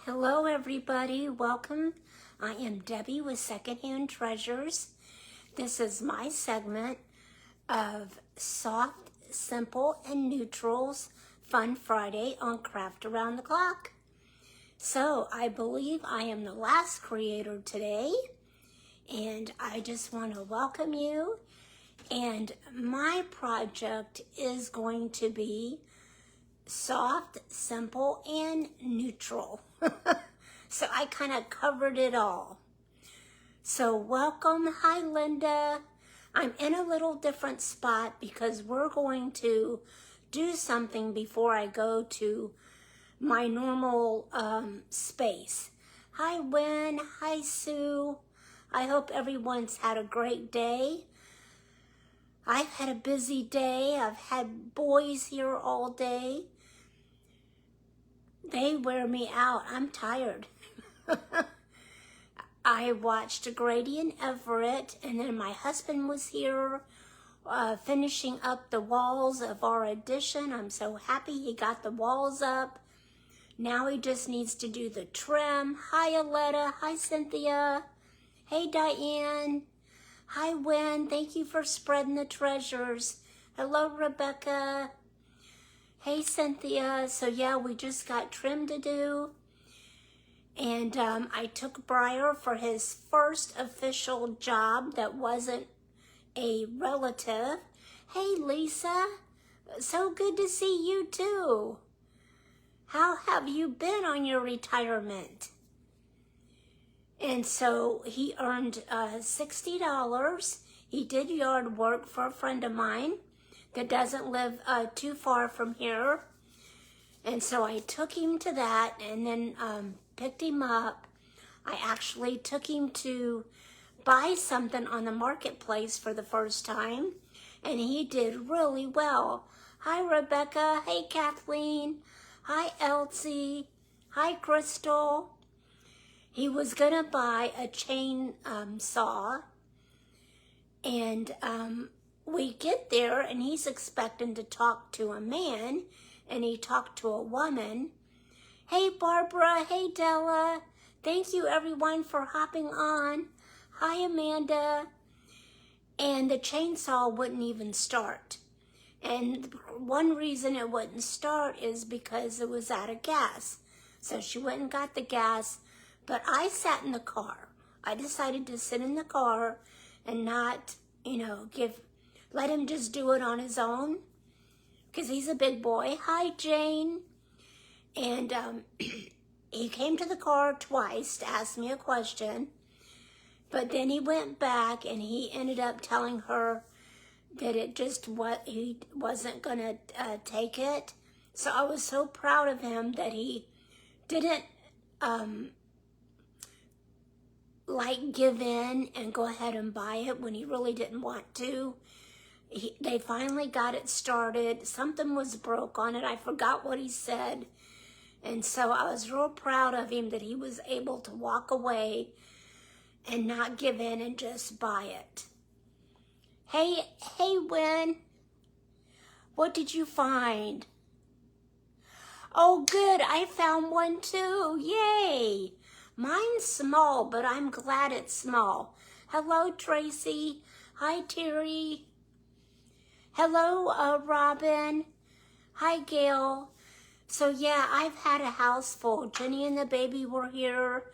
Hello everybody, welcome. I am Debbie with Secondhand Treasures. This is my segment of soft, simple, and neutrals Fun Friday on Craft Around the Clock. So I believe I am the last creator today, and I just want to welcome you. And my project is going to be soft, simple, and neutral. So I kind of covered it all. So welcome. Hi, Linda. I'm in a little different spot because we're going to do something before I go to my normal space. Hi, Wynn. Hi, Sue. I hope everyone's had a great day. I've had a busy day. I've had boys here all day. They wear me out. I'm tired. I watched Grady and Everett, and then my husband was here finishing up the walls of our addition. I'm so happy he got the walls up. Now he just needs to do the trim. Hi, Aletta. Hi, Cynthia. Hey, Diane. Hi, Wynn. Thank you for spreading the treasures. Hello, Rebecca. Hey, Cynthia. So, yeah, we just got trim to do. And I took Briar for his first official job that wasn't a relative. Hey, Lisa. So good to see you, too. How have you been on your retirement? And so he earned $60. He did yard work for a friend of mine that doesn't live too far from here. And so I took him to that and then picked him up. I actually took him to buy something on the marketplace for the first time, and he did really well. Hi, Rebecca. Hey, Kathleen. Hi, Elsie. Hi, Crystal. He was going to buy a chain saw, and we get there, and he's expecting to talk to a man, and he talked to a woman. Hey, Barbara. Hey, Della. Thank you, everyone, for hopping on. Hi, Amanda. And the chainsaw wouldn't even start. And one reason it wouldn't start is because it was out of gas. So she went and got the gas, but I sat in the car. I decided to sit in the car and not, let him just do it on his own, because he's a big boy. Hi, Jane. And he came to the car twice to ask me a question, but then he went back and he ended up telling her that he wasn't going to take it. So I was so proud of him that he didn't give in and go ahead and buy it when he really didn't want to. They finally got it started. Something was broke on it. I forgot what he said. And so I was real proud of him that he was able to walk away and not give in and just buy it. Hey, Wynn. What did you find? Oh, good. I found one too. Yay. Mine's small, but I'm glad it's small. Hello, Tracy. Hi, Terry. Hello, Robin. Hi, Gail. So, yeah, I've had a house full. Jenny and the baby were here.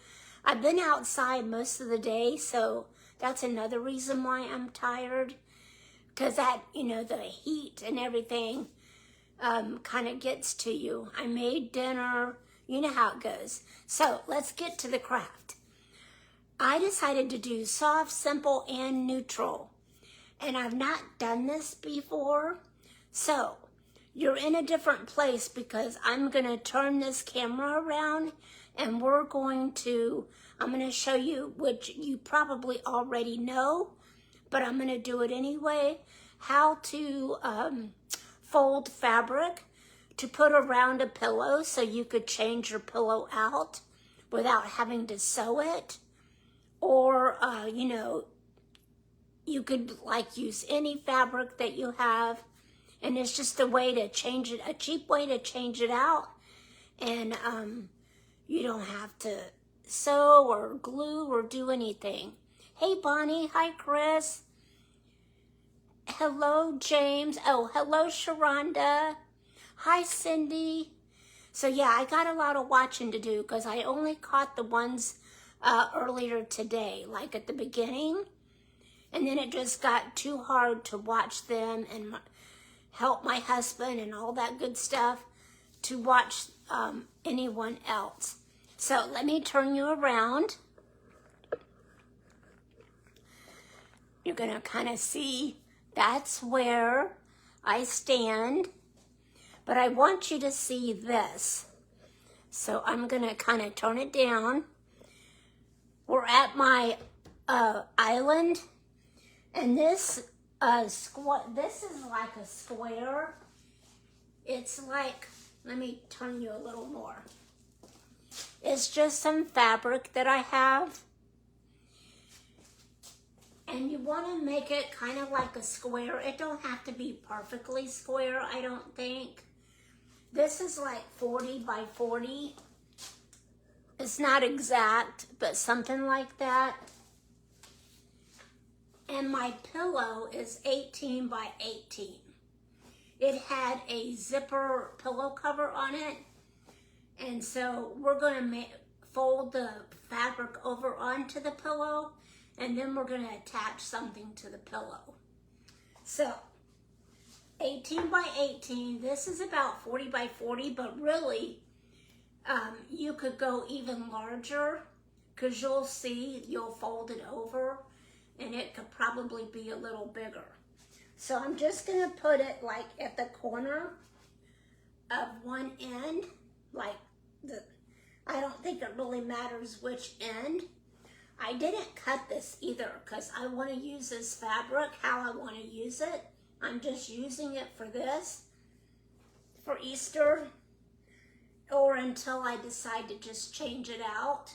I've been outside most of the day, so that's another reason why I'm tired. Because that, the heat and everything kind of gets to you. I made dinner. You know how it goes. So, let's get to the craft. I decided to do soft, simple, and neutral. And I've not done this before. So, you're in a different place because I'm going to turn this camera around and I'm going to show you, which you probably already know, but I'm going to do it anyway, how to fold fabric to put around a pillow so you could change your pillow out without having to sew it. Or, you could use any fabric that you have. And it's just a way to change it, a cheap way to change it out. And You don't have to sew or glue or do anything. Hey, Bonnie. Hi, Chris. Hello, James. Oh, hello, Sharonda. Hi, Cindy. So yeah, I got a lot of watching to do because I only caught the ones earlier today, like at the beginning. And then it just got too hard to watch them and help my husband and all that good stuff to watch anyone else. So let me turn you around. You're going to kind of see that's where I stand. But I want you to see this. So I'm going to kind of turn it down. We're at my island. And this this is like a square. It's like, let me turn you a little more. It's just some fabric that I have. And you want to make it kind of like a square. It don't have to be perfectly square, I don't think. This is like 40 by 40. It's not exact, but something like that. And my pillow is 18 by 18. It had a zipper pillow cover on it. And so we're going to fold the fabric over onto the pillow, and then we're going to attach something to the pillow. So 18 by 18, this is about 40 by 40, but really you could go even larger because you'll see, you'll fold it over and it could probably be a little bigger. So I'm just going to put it like at the corner of one end, like I don't think it really matters which end. I didn't cut this either because I want to use this fabric how I want to use it. I'm just using it for this, for Easter, or until I decide to just change it out.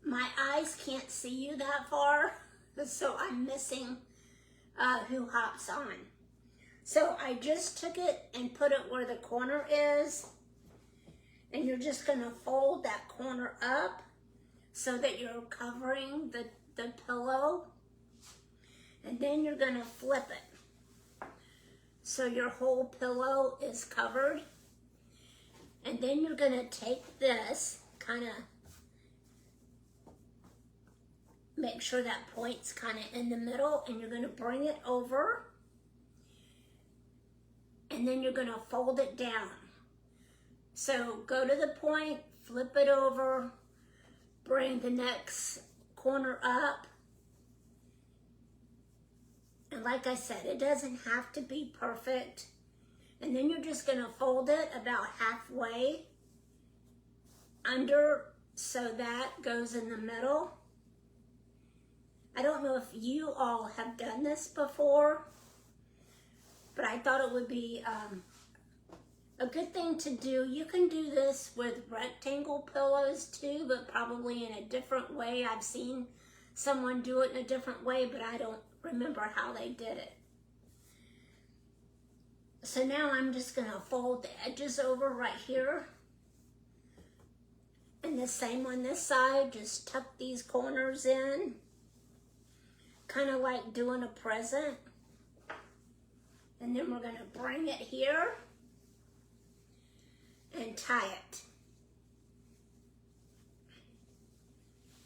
My eyes can't see you that far, so I'm missing who hops on. So I just took it and put it where the corner is, and you're just going to fold that corner up so that you're covering the pillow, and then you're going to flip it so your whole pillow is covered. And then you're going to take this, kind of make sure that point's kind of in the middle, and you're going to bring it over, and then you're going to fold it down. So go to the point, flip it over, bring the next corner up. And like I said, it doesn't have to be perfect. And then you're just going to fold it about halfway under so that goes in the middle. I don't know if you all have done this before, but I thought it would be a good thing to do. You can do this with rectangle pillows too, but probably in a different way. I've seen someone do it in a different way, but I don't remember how they did it. So now I'm just going to fold the edges over right here. And the same on this side, just tuck these corners in. Kind of like doing a present. And then we're going to bring it here and tie it.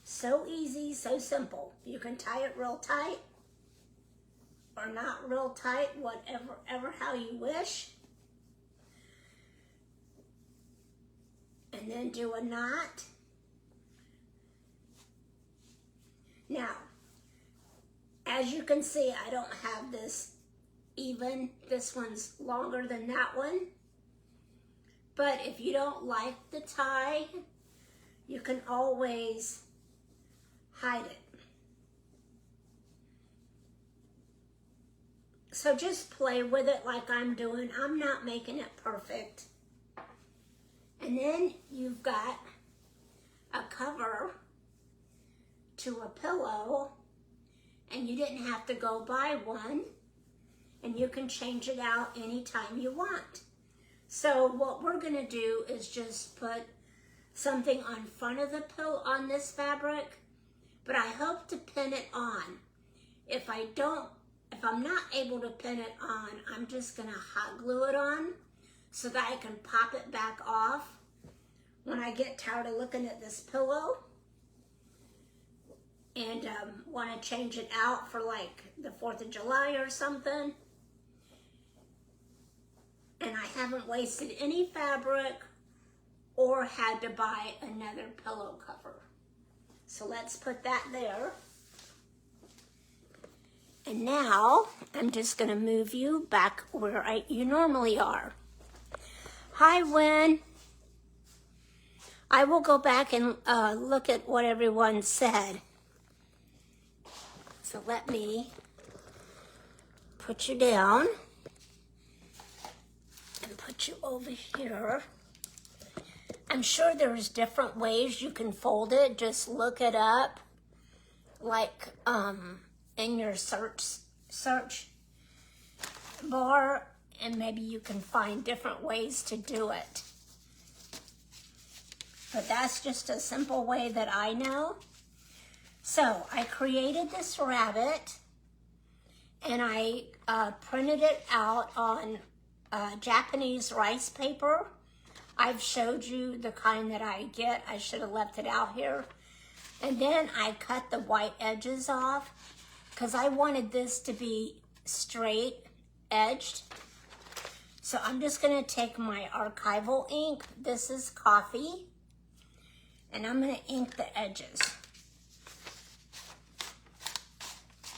So easy, so simple. You can tie it real tight or not real tight, whatever, how you wish. And then do a knot. Now, as you can see, I don't have this even. This one's longer than that one. But if you don't like the tie, you can always hide it. So just play with it like I'm doing. I'm not making it perfect. And then you've got a cover to a pillow, and you didn't have to go buy one, and you can change it out anytime you want. So what we're going to do is just put something on front of the pillow on this fabric, but I hope to pin it on. If I'm not able to pin it on, I'm just gonna hot glue it on so that I can pop it back off when I get tired of looking at this pillow and want to change it out for like the 4th of July or something. And I haven't wasted any fabric or had to buy another pillow cover. So let's put that there. And now I'm just going to move you back where you normally are. Hi, Wynn. I will go back and look at what everyone said. So let me put you down and put you over here. I'm sure there's different ways you can fold it. Just look it up, like in your search bar, and maybe you can find different ways to do it. But that's just a simple way that I know. So I created this rabbit and I printed it out on Japanese rice paper. I've showed you the kind that I get. I should have left it out here. And then I cut the white edges off because I wanted this to be straight edged. So I'm just gonna take my archival ink. This is coffee. And I'm gonna ink the edges,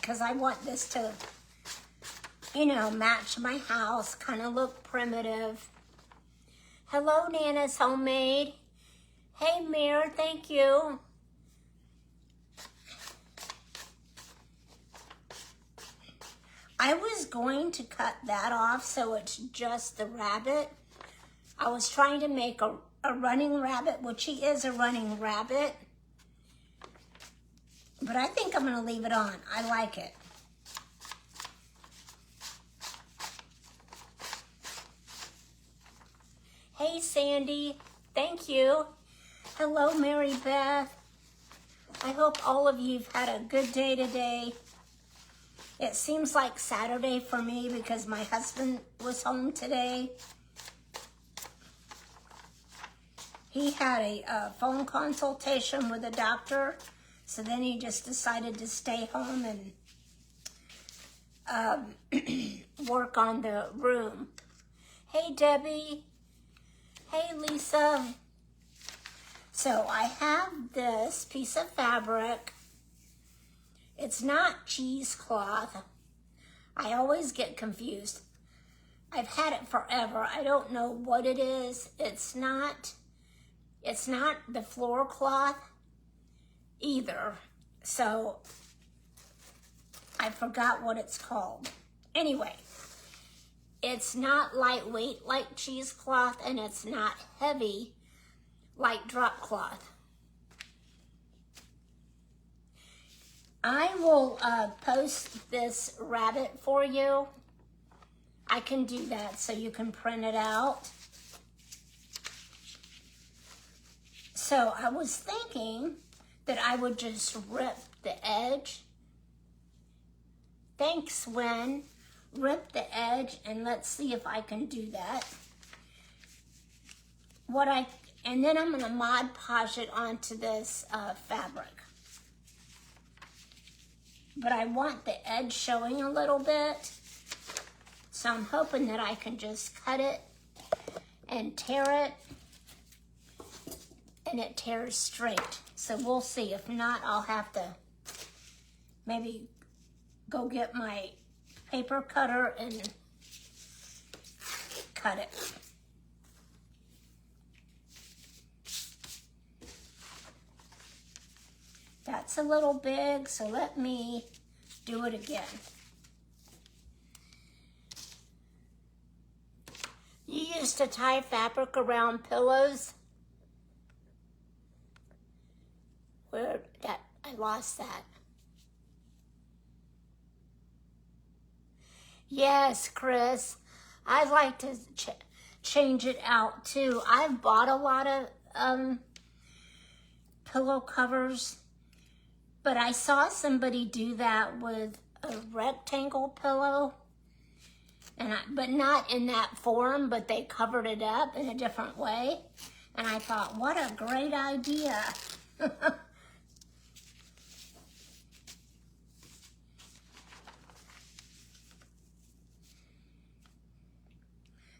because I want this to, you know, match my house, kind of look primitive. Hello, Nana's Homemade. Hey, Mir, thank you. I was going to cut that off so it's just the rabbit. I was trying to make a running rabbit, which he is a running rabbit. But I think I'm gonna leave it on. I like it. Hey, Sandy, thank you. Hello, Mary Beth. I hope all of you've had a good day today. It seems like Saturday for me because my husband was home today. He had a phone consultation with a doctor, so then he just decided to stay home and work on the room. Hey, Debbie. Hey, Lisa. So I have this piece of fabric. It's not cheesecloth. I always get confused. I've had it forever. I don't know what it is. It's not the floor cloth either. So I forgot what it's called. Anyway, it's not lightweight like cheesecloth, and it's not heavy like drop cloth. I will post this rabbit for you. I can do that so you can print it out. So I was thinking that I would just rip the edge. Thanks, Wynn. Rip the edge, and let's see if I can do that. And then I'm gonna Mod Podge it onto this fabric. But I want the edge showing a little bit. So I'm hoping that I can just cut it and tear it, and it tears straight. So we'll see. If not, I'll have to maybe go get my paper cutter and cut it. That's a little big, so let me do it again. You used to tie fabric around pillows? I lost that. Yes, Chris. I'd like to change it out too. I've bought a lot of pillow covers, but I saw somebody do that with a rectangle pillow, but not in that form, but they covered it up in a different way. And I thought, what a great idea.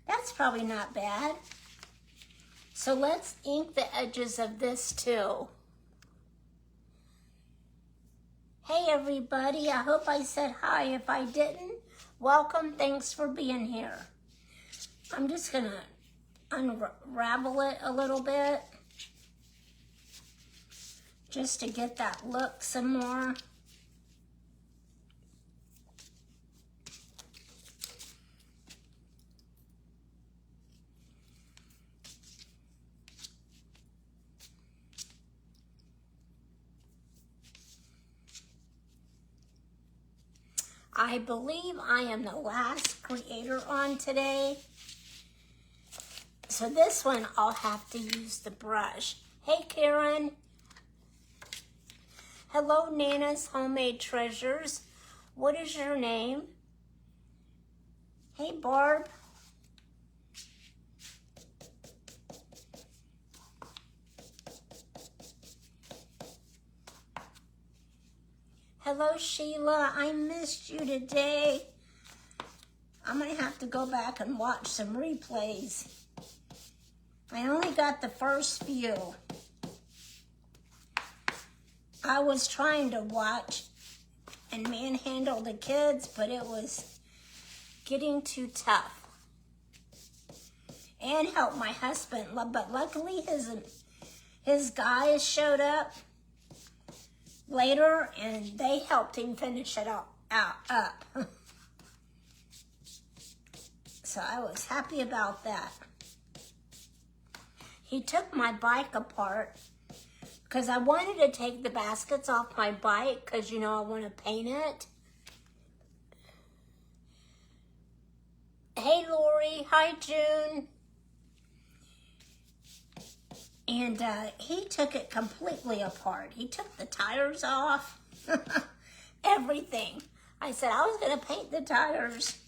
That's probably not bad. So let's ink the edges of this too. Hey everybody, I hope I said hi. If I didn't, welcome, thanks for being here. I'm just gonna unravel it a little bit just to get that look some more. I believe I am the last creator on today. So this one, I'll have to use the brush. Hey, Karen. Hello, Nana's Homemade Treasures. What is your name? Hey, Barb. Hello, Sheila. I missed you today. I'm going to have to go back and watch some replays. I only got the first few. I was trying to watch and manhandle the kids, but it was getting too tough. And help my husband, but luckily his guys showed up later and they helped him finish it up. So I was happy about that. He took my bike apart because I wanted to take the baskets off my bike because, you know, I want to paint it. Hey, Lori. Hi, June. And he took it completely apart. He took the tires off, everything. I said I was going to paint the tires.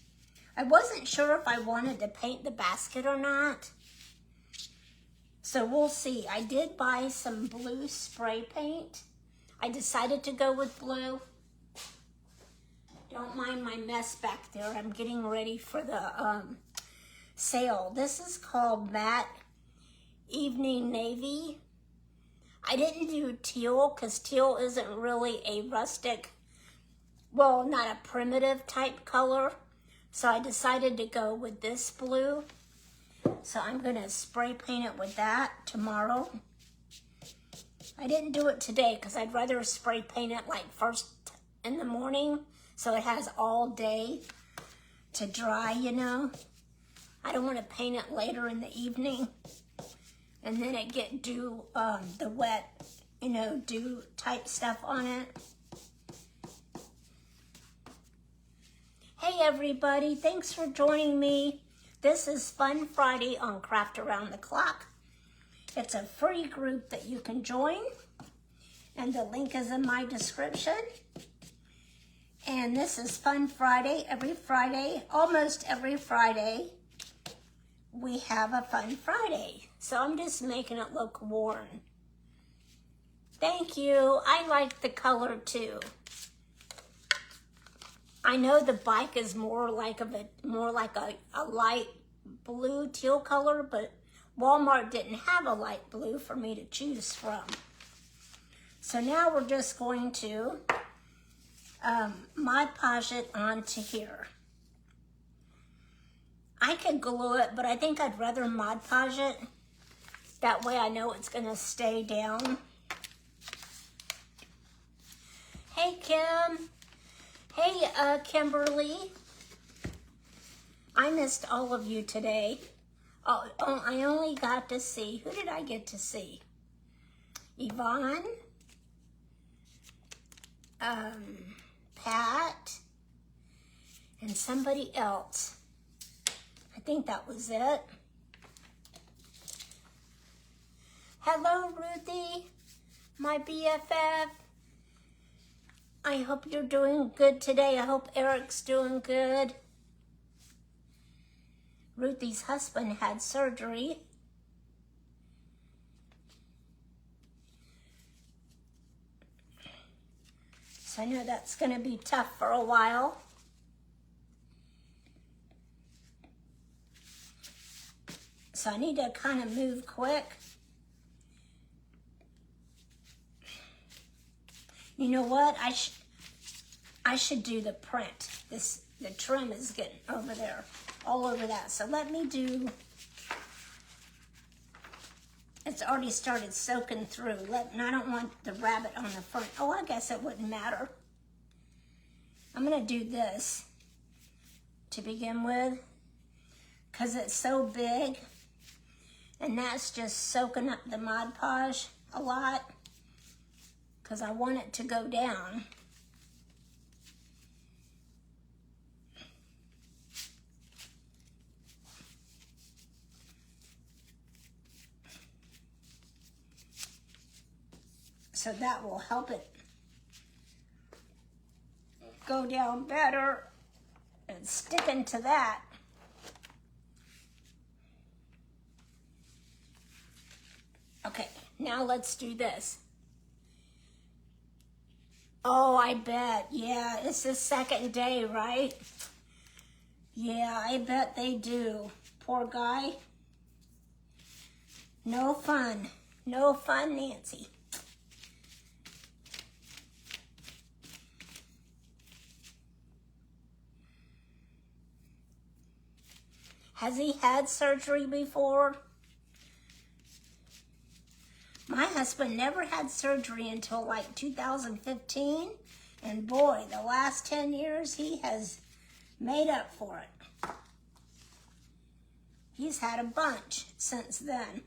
I wasn't sure if I wanted to paint the basket or not. So we'll see. I did buy some blue spray paint. I decided to go with blue. Don't mind my mess back there. I'm getting ready for the sale. This is called Matte Evening Navy. I didn't do teal because teal isn't really a rustic, well, not a primitive type color. So I decided to go with this blue. So I'm going to spray paint it with that tomorrow. I didn't do it today because I'd rather spray paint it like first in the morning so it has all day to dry, you know. I don't want to paint it later in the evening and then it get dew, the wet, you know, dew type stuff on it. Hey everybody, thanks for joining me. This is Fun Friday on Craft Around the Clock. It's a free group that you can join, and the link is in my description. And this is Fun Friday. Every Friday, almost every Friday, we have a Fun Friday. So I'm just making it look worn. Thank you. I like the color too. I know the bike is more like a light blue teal color, but Walmart didn't have a light blue for me to choose from. So now we're just going to Mod Podge it onto here. I could glue it, but I think I'd rather Mod Podge it. That way I know it's gonna stay down. Hey, Kim. Hey, Kimberly. I missed all of you today. Oh, I only got to see, who did I get to see? Yvonne, Pat, and somebody else. I think that was it. Hello, Ruthie. my BFF. I hope you're doing good today. I hope Eric's doing good. Ruthie's husband had surgery. So I know that's going to be tough for a while. So I need to kind of move quick. You know what? I should do the print. The trim is getting over there, all over that. So let me do. It's already started soaking through. And I don't want the rabbit on the front. Oh, I guess it wouldn't matter. I'm gonna do this to begin with, because it's so big, and that's just soaking up the Mod Podge a lot. Because I want it to go down. So that will help it go down better. And sticking to that. Okay, now let's do this. Oh, I bet. Yeah, it's the second day, right? Yeah, I bet they do. Poor guy. No fun. No fun, Nancy. Has he had surgery before? My husband never had surgery until like 2015. And boy, the last 10 years, he has made up for it. He's had a bunch since then.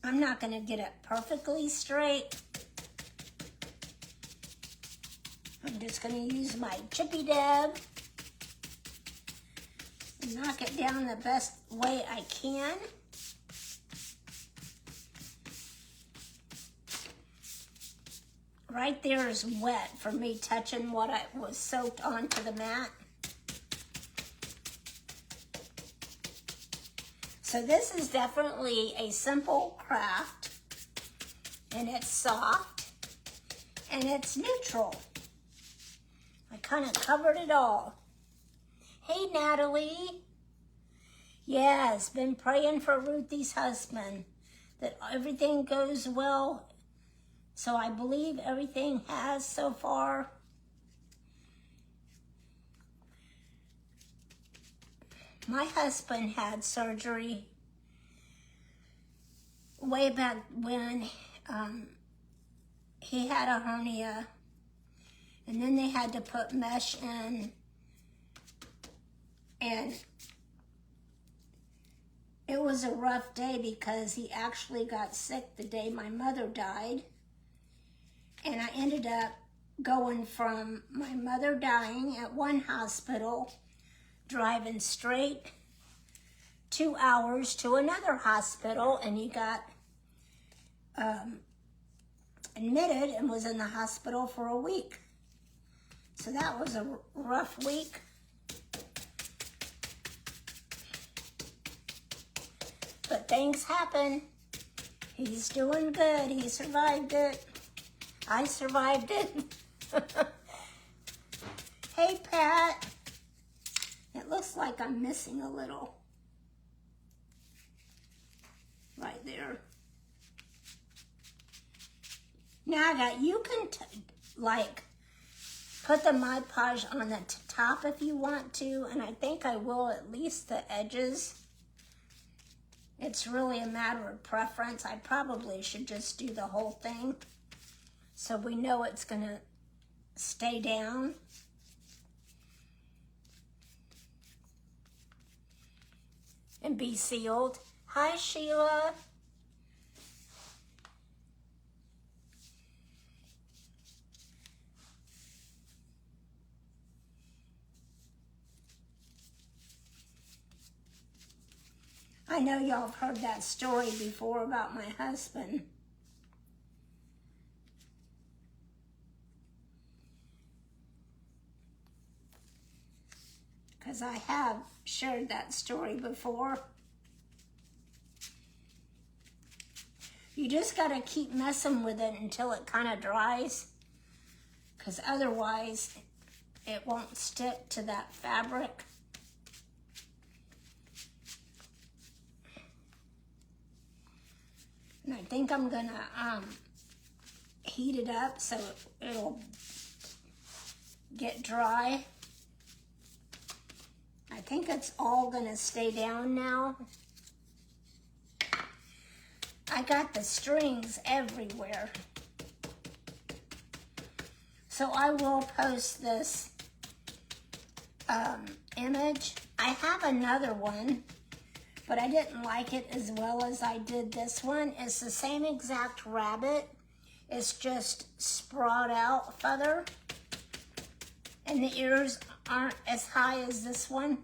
I'm not going to get it perfectly straight. I'm just going to use my chippy dab and knock it down the best way I can. Right there is wet for me touching what I was soaked onto the mat. So this is definitely a simple craft, and it's soft, and it's neutral. I kind of covered it all. Hey, Natalie. Yes, been praying for Ruthie's husband, that everything goes well. So I believe everything has so far. My husband had surgery way back when he had a hernia, and then they had to put mesh in, and it was a rough day because he actually got sick the day my mother died, and I ended up going from my mother dying at one hospital, driving straight 2 hours to another hospital, and he got admitted and was in the hospital for a week. So that was a rough week. But things happen. He's doing good. He survived it. I survived it. Hey, Pat. It looks like I'm missing a little. Right there. Now you can like put the Mod Podge on the top if you want to, and I think I will at least the edges. It's really a matter of preference. I probably should just do the whole thing so we know it's gonna stay down. And be sealed. Hi, Sheila. I know y'all have heard that story before about my husband. Because I have shared that story before. You just got to keep messing with it until it kind of dries. Because otherwise, it won't stick to that fabric. And I think I'm going to heat it up so it'll get dry. I think it's all going to stay down now. I got the strings everywhere. So I will post this image. I have another one, but I didn't like it as well as I did this one. It's the same exact rabbit. It's just sprawled out feather. And the ears aren't as high as this one.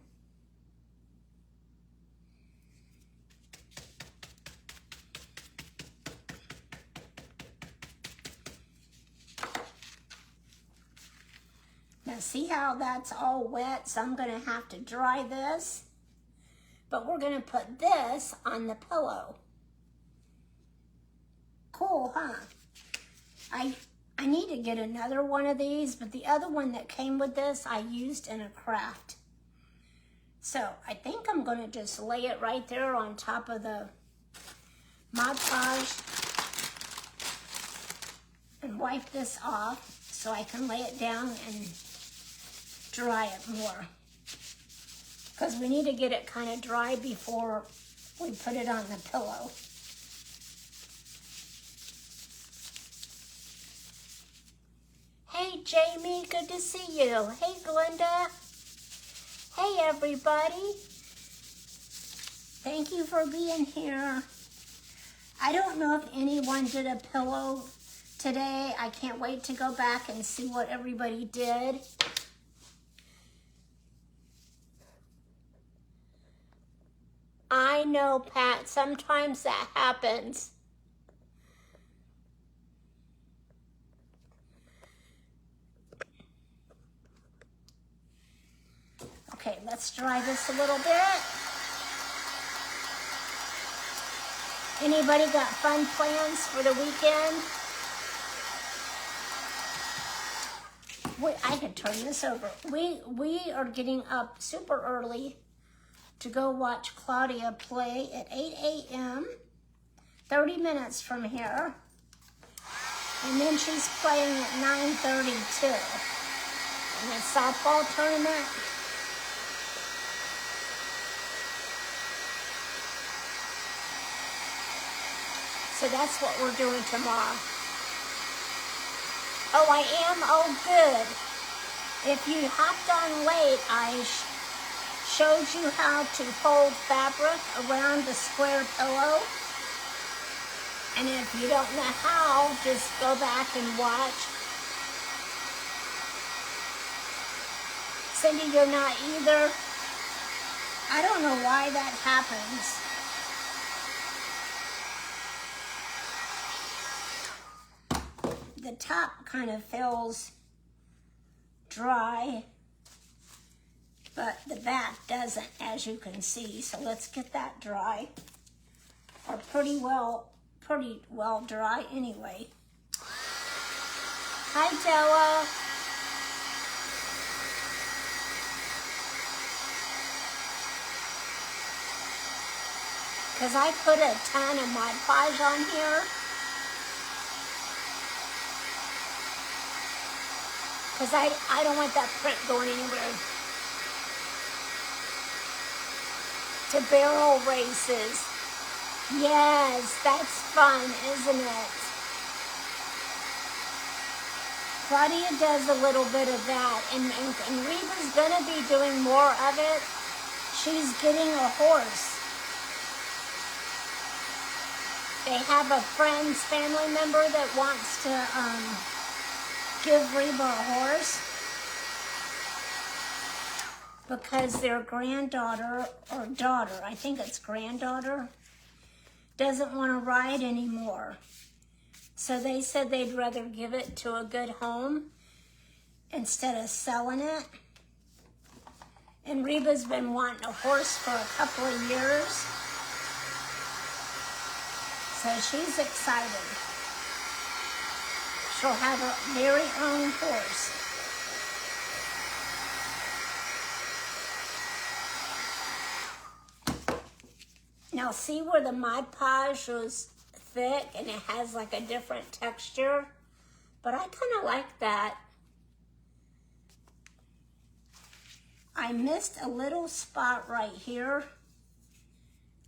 Now see how that's all wet, so I'm gonna have to dry this. But we're gonna put this on the pillow. Cool, huh? I need to get another one of these, but the other one that came with this, I used in a craft. So I think I'm gonna just lay it right there on top of the Mod Podge and wipe this off so I can lay it down and dry it more. Because we need to get it kind of dry before we put it on the pillow. Hey Jamie, good to see you. Hey Glenda. Hey everybody. Thank you for being here. I don't know if anyone did a pillow today. I can't wait to go back and see what everybody did. I know, Pat, sometimes that happens. Okay, let's dry this a little bit. Anybody got fun plans for the weekend? I could turn this over. We are getting up super early to go watch Claudia play at 8 a.m., 30 minutes from here. And then she's playing at 9:32 in the softball tournament. So that's what we're doing tomorrow. Oh, I am? Oh, good. If you hopped on late, I showed you how to fold fabric around the square pillow. And if you don't know how, just go back and watch. Cindy, you're not either. I don't know why that happens. The top kind of feels dry, but the back doesn't, as you can see. So let's get that dry, or pretty well dry anyway. Hi, Della. Because I put a ton of Mod Podge on here. Because I don't want that print going anywhere. To barrel races. Yes, that's fun, isn't it? Claudia does a little bit of that, and Reba's gonna be doing more of it. She's getting a horse. They have a friend's family member that wants to give Reba a horse. because their granddaughter or daughter, I think it's granddaughter, doesn't want to ride anymore. So they said they'd rather give it to a good home instead of selling it. And Reba's been wanting a horse for a couple of years. So she's excited. She'll have her very own horse. Now see where the Mod Podge was thick and it has like a different texture? But I kind of like that. I missed a little spot right here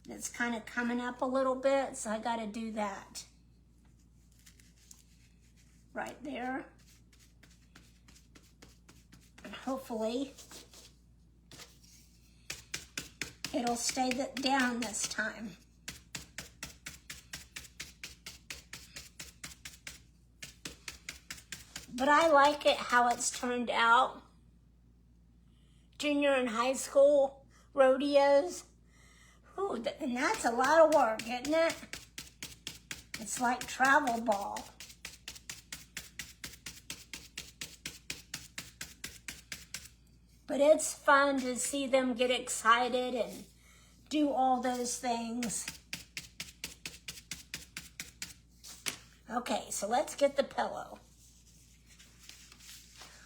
that's kind of coming up a little bit, so I got to do that. Right there. And hopefully it'll stay down this time. But I like it how it's turned out. Junior and high school rodeos. Ooh, and that's a lot of work, isn't it? It's like travel ball. But it's fun to see them get excited and do all those things. Okay, so let's get the pillow.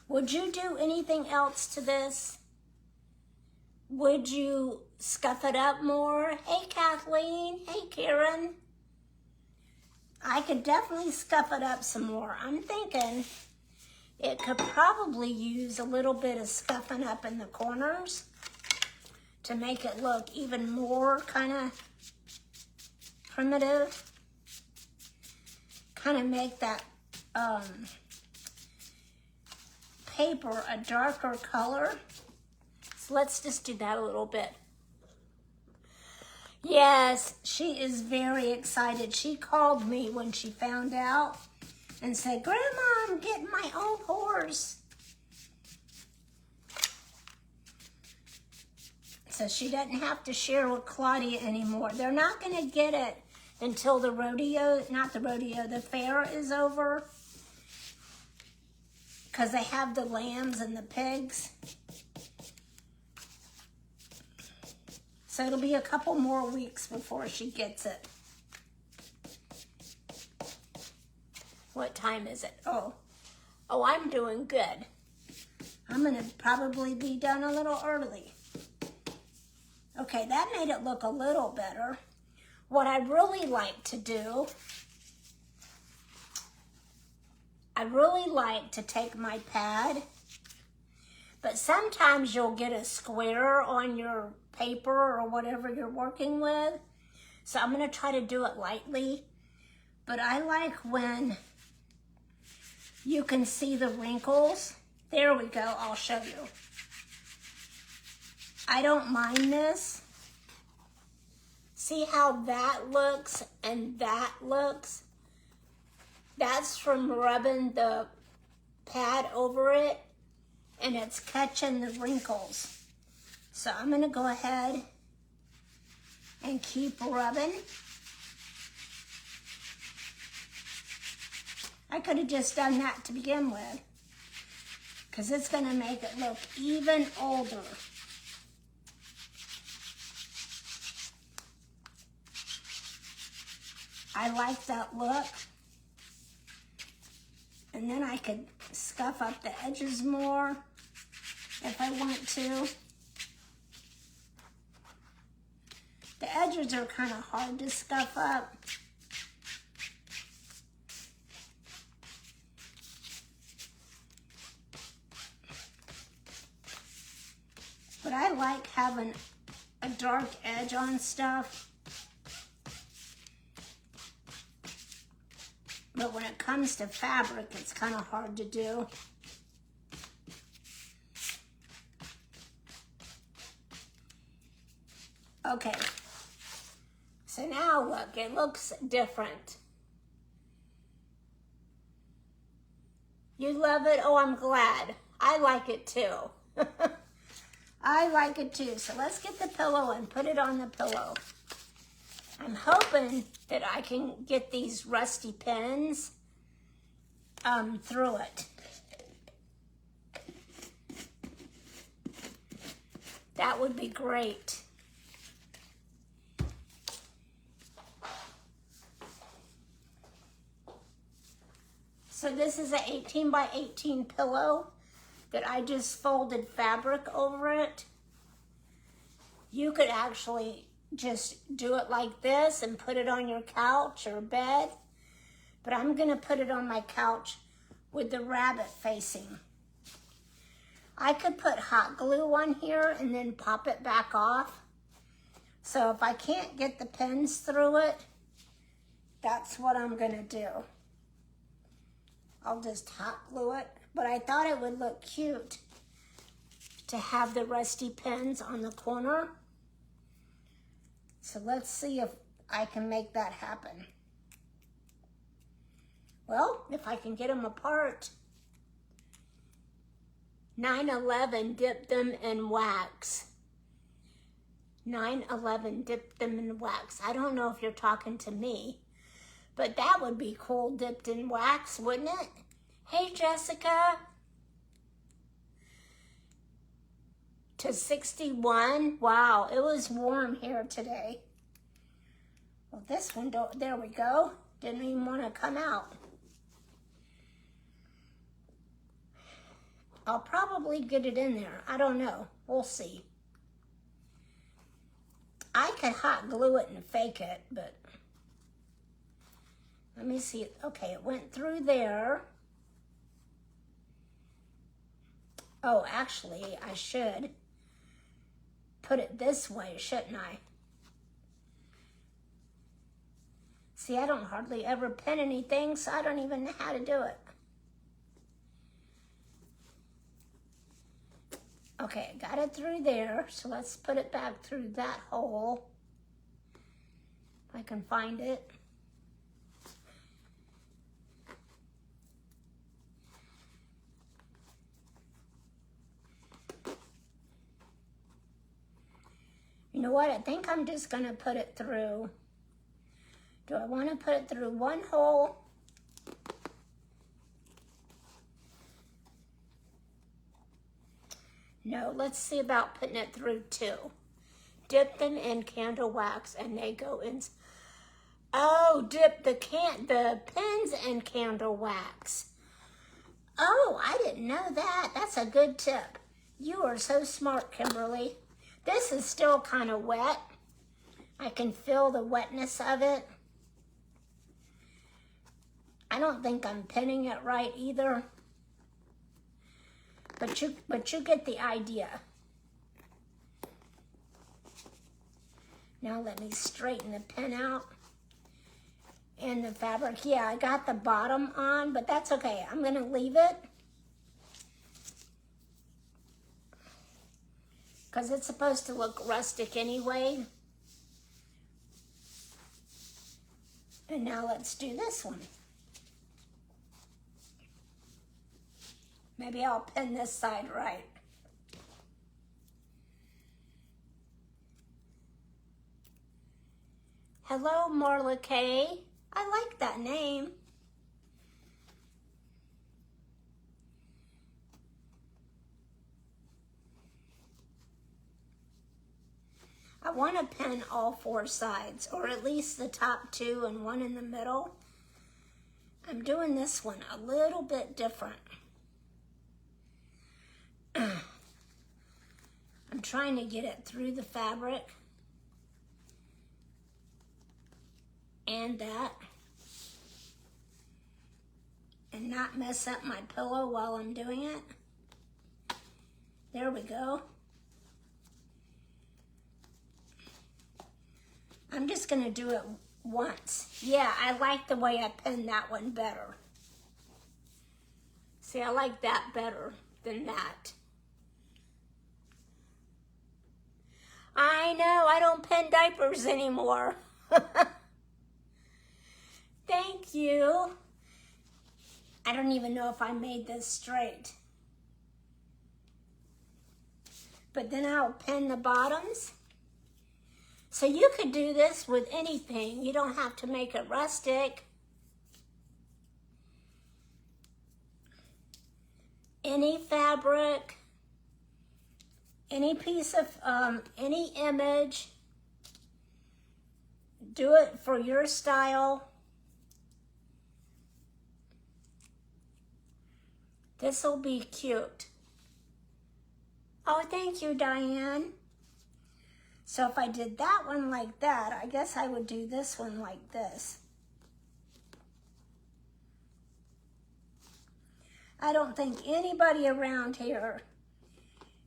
Would you do anything else to this? Would you scuff it up more? Hey, Kathleen. Hey, Karen. I could definitely scuff it up some more. I'm thinking it could probably use a little bit of scuffing up in the corners to make it look even more kind of primitive. Kind of make that paper a darker color. So let's just do that a little bit. Yes, she is very excited. She called me when she found out and said, Grandma, I'm getting my own horse. So she doesn't have to share with Claudia anymore. They're not going to get it until the rodeo, not the rodeo, the fair is over. Because they have the lambs and the pigs. So it'll be a couple more weeks before she gets it. What time is it? Oh, I'm doing good. I'm going to probably be done a little early. Okay, that made it look a little better. What I really like to do, I really like to take my pad, but sometimes you'll get a square on your paper or whatever you're working with. So I'm going to try to do it lightly, but I like when you can see the wrinkles. There we go, I'll show you. I don't mind this. See how that looks and that looks? That's from rubbing the pad over it and it's catching the wrinkles. So I'm gonna go ahead and keep rubbing. I could have just done that to begin with because it's gonna make it look even older. I like that look. And then I could scuff up the edges more if I want to. The edges are kind of hard to scuff up. But I like having a dark edge on stuff. But when it comes to fabric, it's kind of hard to do. Okay. So now look, it looks different. You love it? Oh, I'm glad. I like it too. I like it too. So let's get the pillow and put it on the pillow. I'm hoping that I can get these rusty pins through it. That would be great. So this is an 18 by 18 pillow that I just folded fabric over it. You could actually just do it like this and put it on your couch or bed. But I'm gonna put it on my couch with the rabbit facing. I could put hot glue on here and then pop it back off. So if I can't get the pins through it, that's what I'm gonna do. I'll just hot glue it, but I thought it would look cute to have the rusty pins on the corner. So let's see if I can make that happen. Well, if I can get them apart. 9/11 dipped them in wax. 9/11 dipped them in wax. I don't know if you're talking to me, but that would be cool, dipped in wax, wouldn't it? Hey, Jessica. To 61. Wow, it was warm here today. Well, this one, there we go. Didn't even want to come out. I'll probably get it in there. I don't know. We'll see. I could hot glue it and fake it, but let me see. Okay, it went through there. Oh, actually, I should put it this way, shouldn't I? See, I don't hardly ever pin anything, so I don't even know how to do it. Okay, got it through there, so let's put it back through that hole. If I can find it. You know what? I think I'm just going to put it through. Do I want to put it through one hole? No, let's see about putting it through two. Dip them in candle wax and they go in. Oh, dip the pins in candle wax. Oh, I didn't know that. That's a good tip. You are so smart, Kimberly. This is still kind of wet. I can feel the wetness of it. I don't think I'm pinning it right either. But you get the idea. Now let me straighten the pin out and the fabric. Yeah, I got the bottom on, but that's okay. I'm gonna leave it because it's supposed to look rustic anyway. And now let's do this one. Maybe I'll pin this side right. Hello, Marla Kay. I like that name. I want to pin all four sides, or at least the top two and one in the middle. I'm doing this one a little bit different. I'm trying to get it through the fabric and that, and not mess up my pillow while I'm doing it. There we go. I'm just gonna do it once. Yeah, I like the way I pinned that one better. See, I like that better than that. I know, I don't pin diapers anymore. Thank you. I don't even know if I made this straight. But then I'll pin the bottoms. So you could do this with anything. You don't have to make it rustic. Any fabric, any piece of, any image. Do it for your style. This will be cute. Oh, thank you, Diane. So if I did that one like that, I guess I would do this one like this. I don't think anybody around here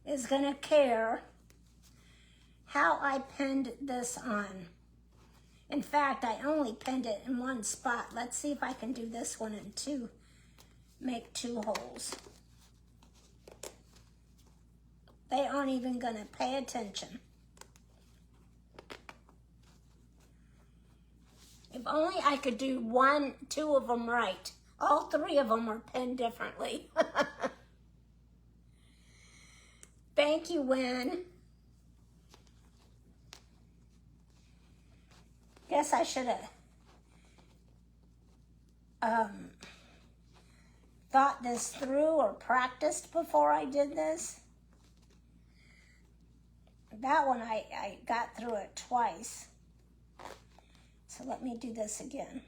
is gonna care how I pinned this on. In fact, I only pinned it in one spot. Let's see if I can do this one in two, make 2 holes. They aren't even gonna pay attention. If only I could do 1, 2 of them right. All 3 of them are pinned differently. Thank you, Wynn. Guess I should have thought this through or practiced before I did this. That one I got through it twice. So let me do this again.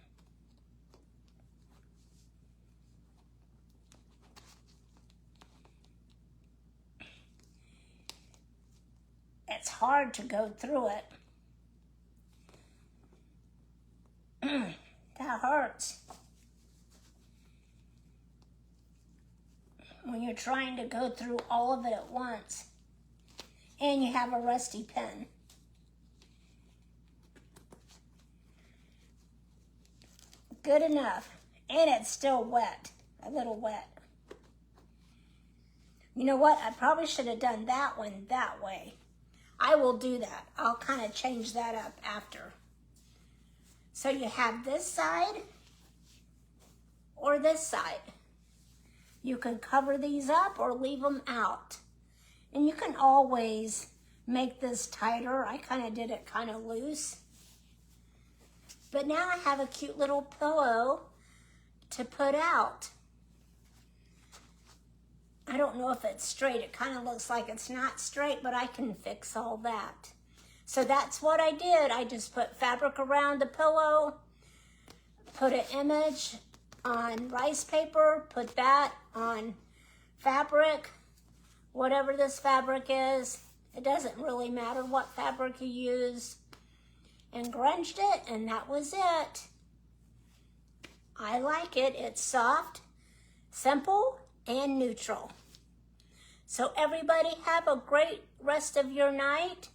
It's hard to go through it. That hurts. When you're trying to go through all of it at once and you have a rusty pen. Good enough. And it's still wet, a little wet. You know what? I probably should have done that one that way. I will do that. I'll kind of change that up after. So you have this side or this side. You can cover these up or leave them out. And you can always make this tighter. I kind of did it kind of loose. But now I have a cute little pillow to put out. I don't know if it's straight. It kind of looks like it's not straight, but I can fix all that. So that's what I did. I just put fabric around the pillow, put an image on rice paper, put that on fabric, whatever this fabric is. It doesn't really matter what fabric you use. And grunged it, and that was it. I like it. It's soft, simple, and neutral. So everybody have a great rest of your night.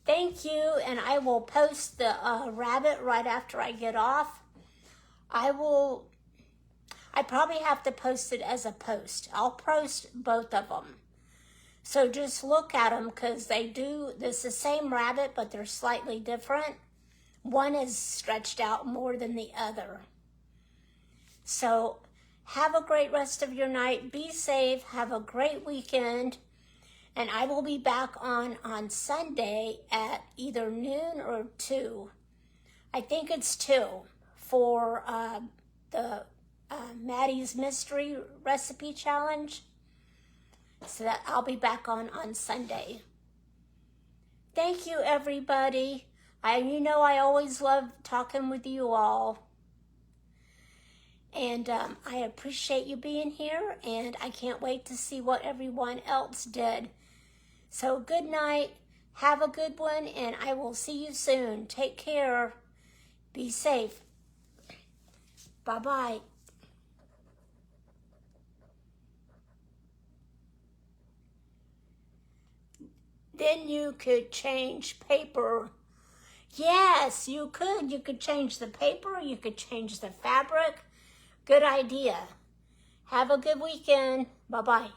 Thank you, and I will post the rabbit right after I get off. I probably have to post it as a post. I'll post both of them. So just look at them because it's the same rabbit, but they're slightly different. One is stretched out more than the other. So have a great rest of your night. Be safe. Have a great weekend. And I will be back on Sunday at either noon or 2. I think it's 2 for the Maddie's Mystery Recipe Challenge. So that I'll be back on Sunday. Thank you, everybody. You know I always love talking with you all. And I appreciate you being here, and I can't wait to see what everyone else did. So good night, have a good one, and I will see you soon. Take care, be safe. Bye-bye. Then you could change paper. Yes, you could. You could change the paper, you could change the fabric. Good idea. Have a good weekend. Bye-bye.